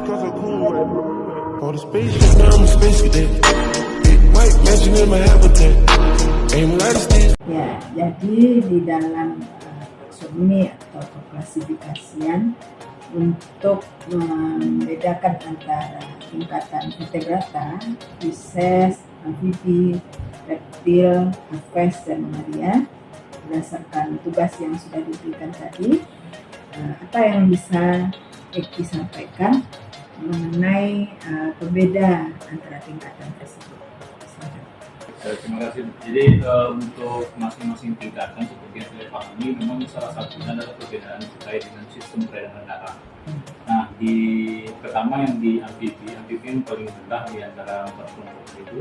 cause I'm cool with it. For the spaceship, now I'm a space cadet. Big white mansion in my habitat. Aim light as this. Ya, jadi di dalam taksonomi atau klasifikasian untuk membedakan antara tingkatan vertebrata, Pisces, amfibi, reptil, aves, dan mamalia berdasarkan tugas yang sudah diberikan tadi. Apa yang bisa Eki sampaikan mengenai pembeda antara tingkatan tersebut? Terima kasih. Jadi untuk masing-masing tingkatan seperti yang saya pahami memang salah satunya adalah perbedaan terkait dengan sistem peredaran darah. Nah, pertama yang di amfibi yang paling rendah di antara 4 kelompok itu.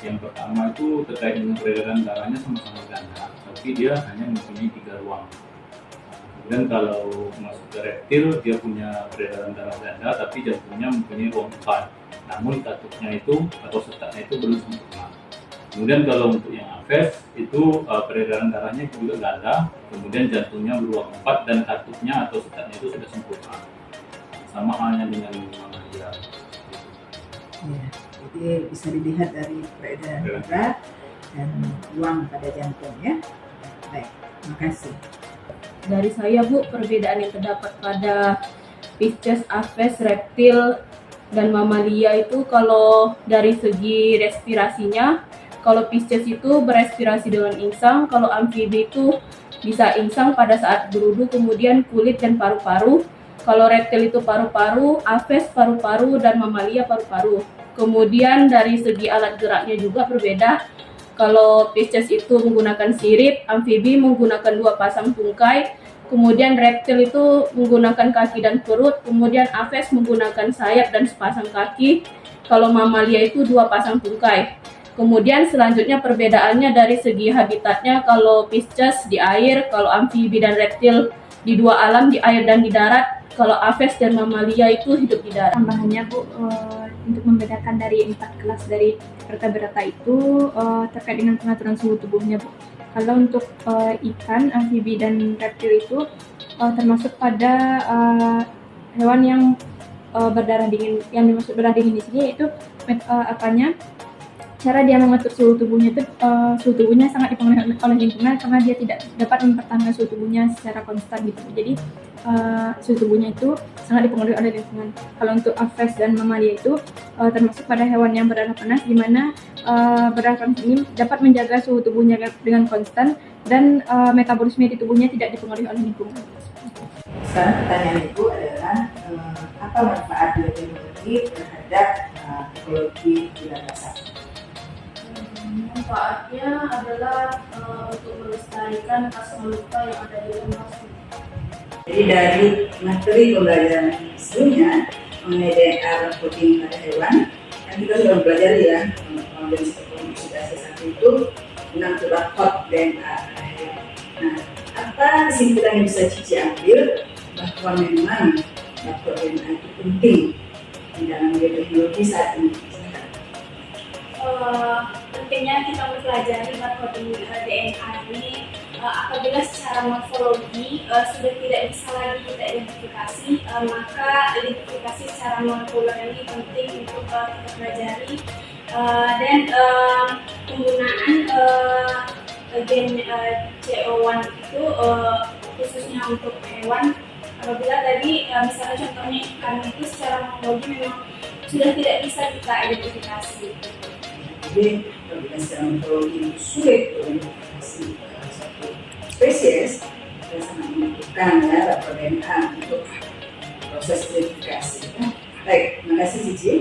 Yang pertama itu terkait dengan peredaran darahnya sama-sama ganda, tapi dia hanya mempunyai 3 ruang. Kemudian kalau masuk ke reptil, dia punya peredaran darah ganda, tapi jantungnya mempunyai ruang 4. Namun katupnya itu atau setatnya itu belum sempurna. Kemudian kalau untuk yang aves itu peredaran darahnya juga ganda, kemudian jantungnya beruang 4 dan katupnya atau setatnya itu sudah sempurna. Sama halnya dengan mamalia. Ya, jadi bisa dilihat dari peredaran darah dan ruang pada jantung ya. Baik, terima kasih. Dari saya Bu, perbedaan yang terdapat pada Pisces, aves, reptil, dan mamalia itu kalau dari segi respirasinya, kalau Pisces itu berespirasi dengan insang, kalau amfibi itu bisa insang pada saat berudu, kemudian kulit dan paru-paru. Kalau reptil itu paru-paru, aves paru-paru, dan mamalia paru-paru. Kemudian dari segi alat geraknya juga berbeda. Kalau Pisces itu menggunakan sirip, amfibi menggunakan 2 pasang tungkai, kemudian reptil itu menggunakan kaki dan perut, kemudian aves menggunakan sayap dan sepasang kaki, kalau mamalia itu 2 pasang tungkai. Kemudian selanjutnya perbedaannya dari segi habitatnya, kalau Pisces di air, kalau amfibi dan reptil di 2 alam, di air dan di darat, kalau aves dan mamalia itu hidup di darat. Tambahannya Bu, untuk membedakan dari 4 kelas dari vertebrata itu terkait dengan pengaturan suhu tubuhnya Bu. Kalau untuk ikan, amfibi dan reptil itu termasuk pada hewan yang berdarah dingin. Yang dimaksud berdarah dingin di sini yaitu cara dia mengatur suhu tubuhnya itu suhu tubuhnya sangat dipengaruhi oleh lingkungan karena dia tidak dapat mempertahankan suhu tubuhnya secara konstan gitu. Jadi suhu tubuhnya itu sangat dipengaruhi oleh lingkungan. Kalau untuk aves dan mamalia itu termasuk pada hewan yang berdarah panas, di mana berdarah panas ini dapat menjaga suhu tubuhnya dengan konstan dan metabolisme di tubuhnya tidak dipengaruhi oleh lingkungan. Sekarang pertanyaan Ibu adalah apa manfaat bioteknologi terhadap ekologi di dasar? Manfaatnya adalah untuk melestarikan kosmopolita yang ada di lembah. Jadi dari materi pembelajaran sebelumnya mengenai DNA dan protein pada hewan, kan kita sudah belajar ya, kalau dari sudah satu itu tentang hot DNA pada hewan. Nah, apa kesimpulan yang bisa Cici ambil bahwa memang faktor DNA itu penting di dalam bioteknologi saat ini? Pentingnya kita mempelajari metode DNA ini apabila secara morfologi sudah tidak bisa lagi kita identifikasi, maka identifikasi secara molekuler ini penting untuk kita pelajari, dan penggunaan gen CO1 itu khususnya untuk hewan. Apabila tadi misalnya contohnya ikan itu secara morfologi memang sudah tidak bisa kita identifikasi. Jadi kalau kita secara morfologi itu sulit untuk identifikasi satu spesies, kita sangat membutuhkan ya faktor DNA untuk proses identifikasi. Baik, terima kasih Cici.